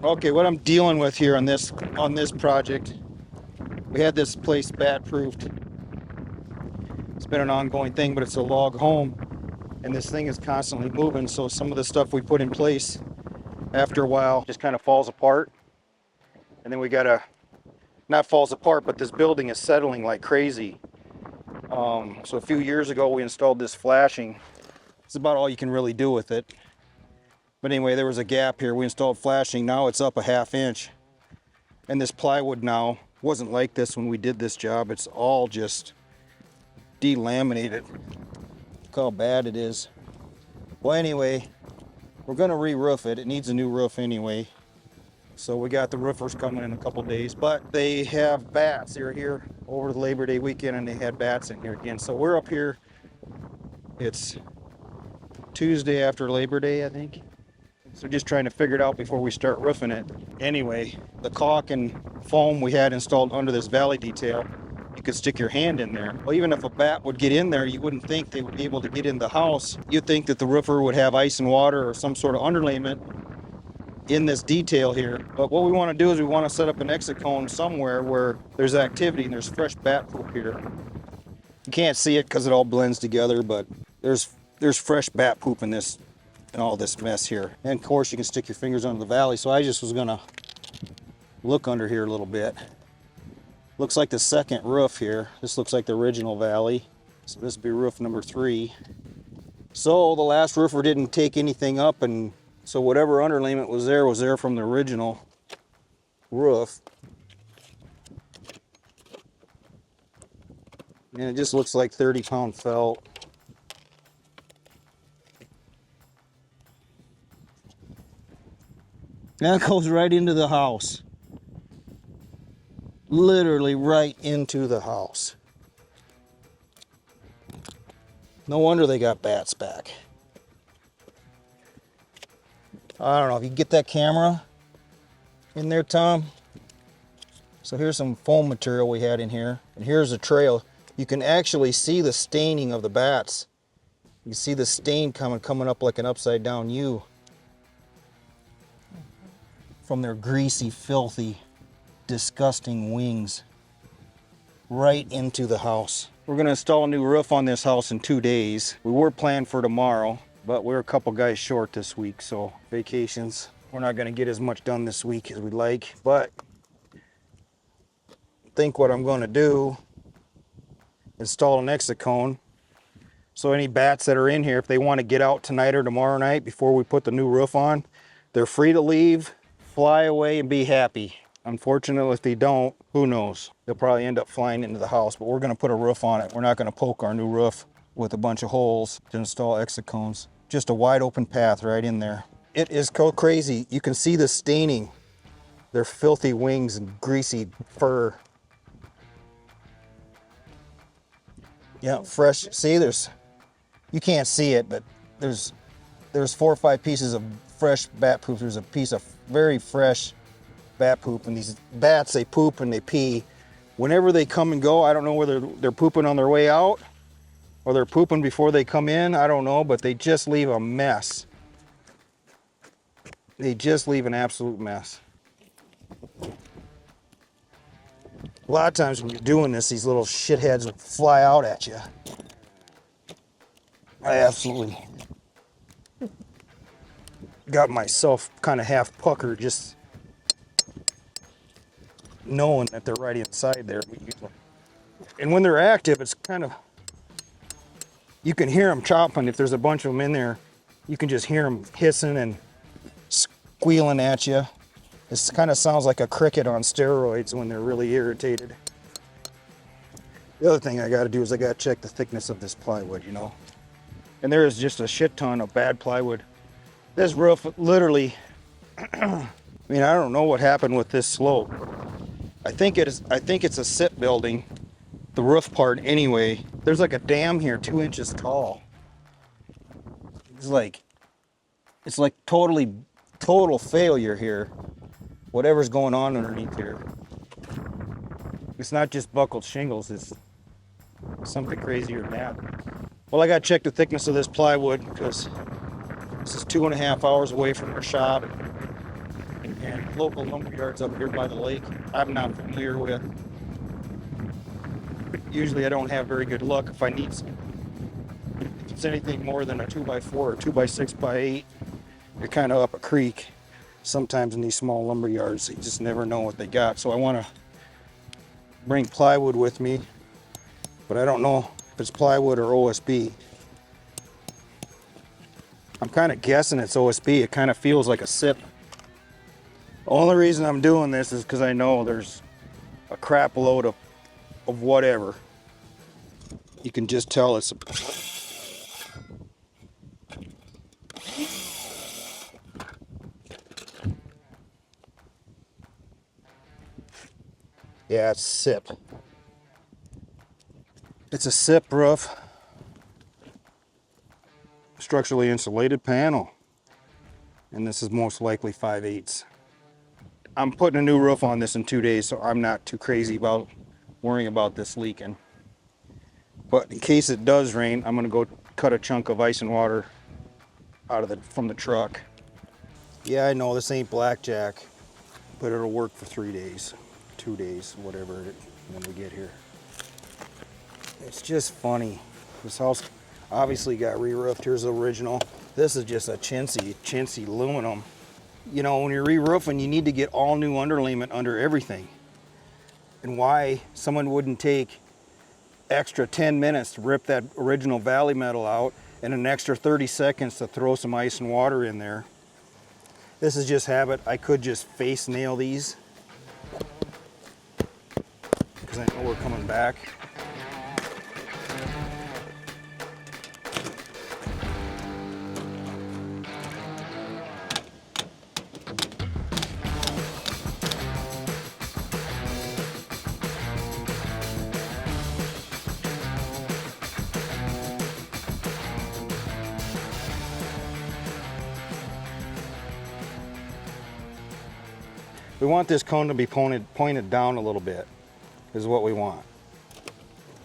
Okay, what I'm dealing with here on this project, we had this place bat proofed. It's been an ongoing thing, but it's a log home, and this thing is constantly moving. So some of the stuff we put in place, after a while, just kind of falls apart. And then we gotta, not falls apart, but this building is settling like crazy. So a few years ago, we installed this flashing. It's about all you can really do with it. But anyway, there was a gap here. We installed flashing. Now it's up a ½ inch. And this plywood now wasn't like this when we did this job. It's all just delaminated. Look how bad it is. Well, anyway, we're gonna re-roof it. It needs a new roof anyway. So we got the roofers coming in a couple days, but they have bats. They're here over the Labor Day weekend and they had bats in here again. So we're up here. It's Tuesday after Labor Day, I think. So just trying to figure it out before we start roofing it. Anyway, the caulk and foam we had installed under this valley detail, you could stick your hand in there. Well, even if a bat would get in there, you wouldn't think they would be able to get in the house. You'd think that the roofer would have ice and water or some sort of underlayment in this detail here. But what we want to do is we want to set up an exit cone somewhere where there's activity and there's fresh bat poop here. You can't see it because it all blends together, but there's fresh bat poop in this and all this mess here. And of course you can stick your fingers under the valley. So I just was gonna look under here a little bit. Looks like the second roof here. This looks like the original valley. So this would be roof number 3. So the last roofer didn't take anything up, and so whatever underlayment was there from the original roof. And it just looks like 30-pound felt. That goes right into the house. Literally right into the house. No wonder they got bats back. I don't know if you can get that camera in there, Tom. So here's some foam material we had in here. And here's a trail. You can actually see the staining of the bats. You can see the stain coming up like an upside down U. From their greasy, filthy, disgusting wings right into the house. We're gonna install a new roof on this house in 2 days. We were planned for tomorrow, but we're a couple guys short this week, so vacations. We're not gonna get as much done this week as we'd like, but I think what I'm gonna do, install an exit cone. So any bats that are in here, if they wanna get out tonight or tomorrow night before we put the new roof on, they're free to leave, fly away and be happy. Unfortunately, if they don't, who knows? They'll probably end up flying into the house, but we're gonna put a roof on it. We're not gonna poke our new roof with a bunch of holes to install exit cones. Just a wide open path right in there. It is so crazy. You can see the staining. Their filthy wings and greasy fur. Yeah, fresh. See, you can't see it, but there's 4 or 5 pieces of fresh bat poop. There's a piece of very fresh bat poop, and these bats, they poop and they pee whenever they come and go. I don't know whether they're pooping on their way out or they're pooping before they come in. I don't know, but they just leave a mess. They just leave an absolute mess. A lot of times when you're doing this, these little shitheads will fly out at you. I absolutely got myself kind of half puckered just knowing that they're right inside there. And when they're active, it's kind of, you can hear them chopping. If there's a bunch of them in there, you can just hear them hissing and squealing at you. This kind of sounds like a cricket on steroids when they're really irritated. The other thing I got to do is I got to check the thickness of this plywood, you know. And there is just a shit ton of bad plywood. This roof literally, I mean, I don't know what happened with this slope. I think it's a sit building, the roof part anyway. There's like a dam here 2 inches tall. It's like total failure here. Whatever's going on underneath here. It's not just buckled shingles, it's something crazier than that. Well, I got to check the thickness of this plywood because this is 2.5 hours away from our shop. And local lumber yards up here by the lake I'm not familiar with. Usually I don't have very good luck if I need some. If it's anything more than a 2x4 or 2x6x8, you're kind of up a creek. Sometimes in these small lumber yards, you just never know what they got. So I want to bring plywood with me, but I don't know if it's plywood or OSB. I'm kind of guessing it's OSB. It kind of feels like a SIP. The only reason I'm doing this is because I know there's a crap load of whatever. You can just tell it's yeah, it's SIP. It's a SIP roof. Structurally insulated panel. And this is most likely 5/8. I'm putting a new roof on this in 2 days, so I'm not too crazy about worrying about this leaking. But in case it does rain, I'm gonna go cut a chunk of ice and water out of from the truck. Yeah, I know this ain't blackjack, but it'll work for 3 days, 2 days, whatever when we get here. It's just funny. This house obviously got re-roofed. Here's the original. This is just a chintzy aluminum. You know, when you're re-roofing, you need to get all new underlayment under everything. And why someone wouldn't take extra 10 minutes to rip that original valley metal out and an extra 30 seconds to throw some ice and water in there. This is just habit. I could just face nail these because I know we're coming back. We want this cone to be pointed down a little bit, is what we want.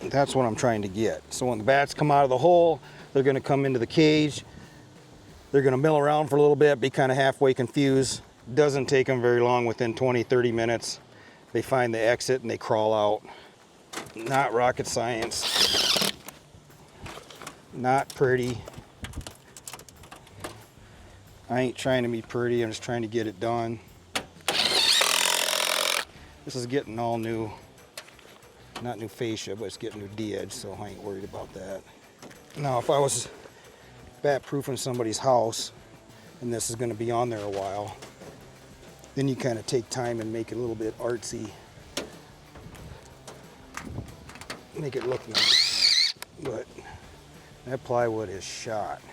That's what I'm trying to get. So when the bats come out of the hole, they're gonna come into the cage, they're gonna mill around for a little bit, be kind of halfway confused. Doesn't take them very long, within 20, 30 minutes, they find the exit and they crawl out. Not rocket science. Not pretty. I ain't trying to be pretty, I'm just trying to get it done. This is getting all new, not new fascia, but it's getting new D-edge, so I ain't worried about that. Now, if I was bat-proofing somebody's house, and this is gonna be on there a while, then you kind of take time and make it a little bit artsy. Make it look nice, but that plywood is shot.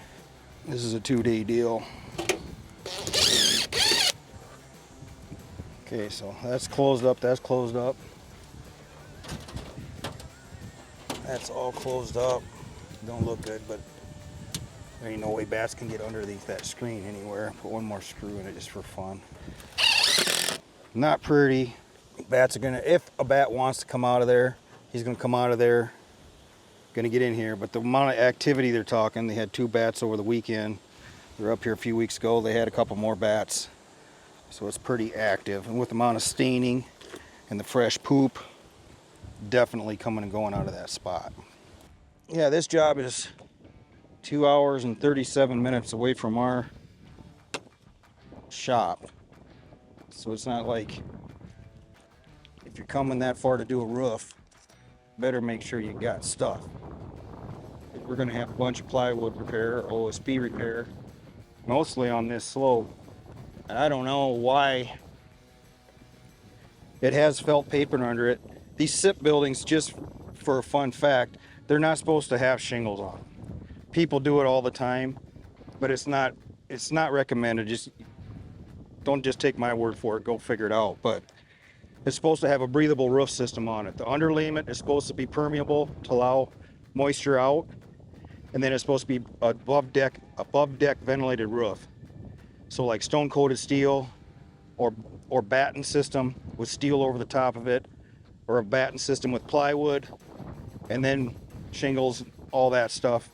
This is a 2-day deal. Okay, so that's closed up, that's closed up. That's all closed up. Don't look good, but there ain't no way bats can get underneath that screen anywhere. Put one more screw in it just for fun. Not pretty. Bats are gonna, if a bat wants to come out of there, he's gonna come out of there, gonna get in here. But the amount of activity they're talking, they had 2 bats over the weekend. They were up here a few weeks ago, they had a couple more bats. So it's pretty active, and with the amount of staining and the fresh poop, definitely coming and going out of that spot. Yeah, this job is 2 hours and 37 minutes away from our shop. So it's not like, if you're coming that far to do a roof, better make sure you got stuff. We're gonna have a bunch of plywood repair, OSB repair, mostly on this slope. I don't know why it has felt paper under it. These SIP buildings, just for a fun fact, they're not supposed to have shingles on. People do it all the time, but it's not recommended. Just don't just take my word for it, go figure it out. But it's supposed to have a breathable roof system on it. The underlayment is supposed to be permeable to allow moisture out, and then it's supposed to be above deck ventilated roof. So like stone coated steel or batten system with steel over the top of it, or a batten system with plywood, and then shingles, all that stuff.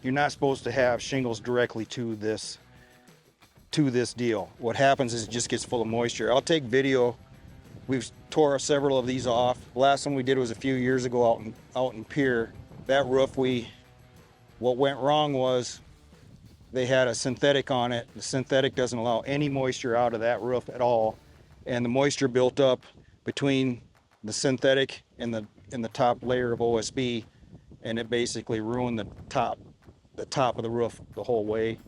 You're not supposed to have shingles directly to this to this deal. What happens is it just gets full of moisture. I'll take video. We've tore several of these off. The last one we did was a few years ago out in Pier. That roof, what went wrong was they had a synthetic on it. The synthetic doesn't allow any moisture out of that roof at all, and the moisture built up between the synthetic and the top layer of OSB, and it basically ruined the top of the roof the whole way.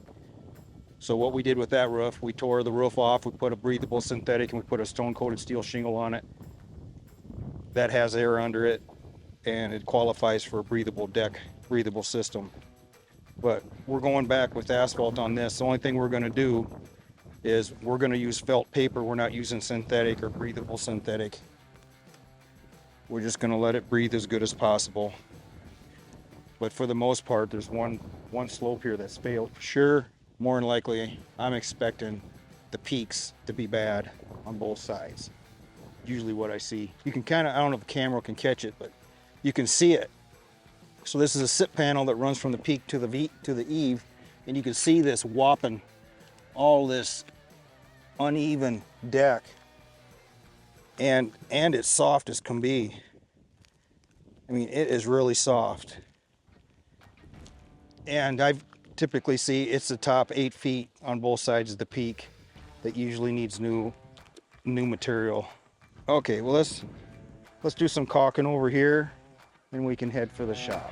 So what we did with that roof, we tore the roof off, we put a breathable synthetic, and we put a stone-coated steel shingle on it. That has air under it, and it qualifies for a breathable deck, breathable system. But we're going back with asphalt on this. The only thing we're gonna do is we're gonna use felt paper. We're not using synthetic or breathable synthetic. We're just gonna let it breathe as good as possible. But for the most part, there's one slope here that's failed. Sure, more than likely, I'm expecting the peaks to be bad on both sides. Usually what I see. You can kind of, I don't know if the camera can catch it, but you can see it. So this is a SIP panel that runs from the peak to the eave, and you can see this whopping, all this uneven deck, and it's soft as can be. I mean, it is really soft. And I typically see it's the top 8 feet on both sides of the peak that usually needs new material. Okay, well let's do some caulking over here, and we can head for the shop.